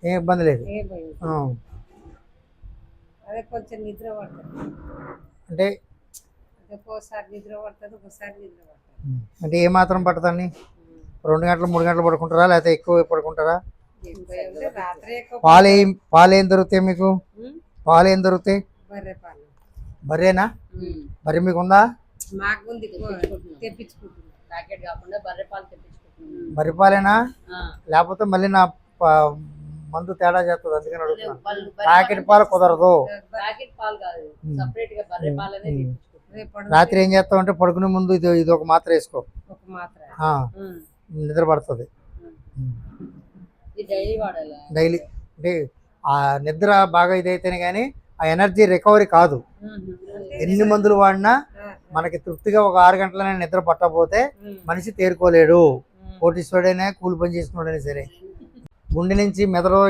ఏం ఇబ్బంది లేదు. ఏ భయం. ఆ, అదే కొంచెం నిద్ర పడుతుంది. అంటే ఒక్కోసారి నిద్ర పడుతుంది, ఒక్కోసారి నిద్ర పడుతుంది. అంటే ఏ మాత్రం పడుతుంది? 2 గంటలు 3 గంటలు పడుకుంటారా లేకపోతే ఎక్కువ పడుకుంటారా? ఎక్కువ ఉంటే రాత్రి ఎక్కువ పాలు ఏం దొరుకుతాయి మీకు? పాలు ఏం దొరుకుతాయి? బర్రె పాలు బర్రేనా? బర్రె మీకు ఉందా? మాకు ఉంది, తెప్పించుకుంటున్నాం. ప్యాకెట్ కాకుండా బర్రె పాలు తెప్పించుకుంటున్నాం. బర్రె పాలేనా? లేకపోతే మళ్ళీ నా మందు తేడా చేస్తుంది, అందుకని అడుగుతున్నాను. ప్యాకెట్ పాలు కుదరదు. ప్యాకెట్ పాలు కాదు, సపరేట్ గా బర్రె పాలనే తెప్పించుకుంటున్నాం. రాత్రి ఏం చేస్తావు అంటే పడుకునే ముందు ఇది ఒక మాత్ర వేసుకో, ఒక మాత్ర నిద్ర పడుతుంది. ఇది డైలీ వాడాలా? డైలీ అంటే ఆ నిద్ర బాగా ఇదైతేనే కానీ ఆ ఎనర్జీ రికవరీ కాదు. ఎన్ని మందులు వాడినా మనకి తృప్తిగా ఒక 6 గంటలనే నిద్ర పట్టకపోతే మనిషి తేరుకోలేడు. కోటీశ్వరుడైనా కూలి పని చేసుకున్నాడైనా సరే గుండె నుంచి మెదడు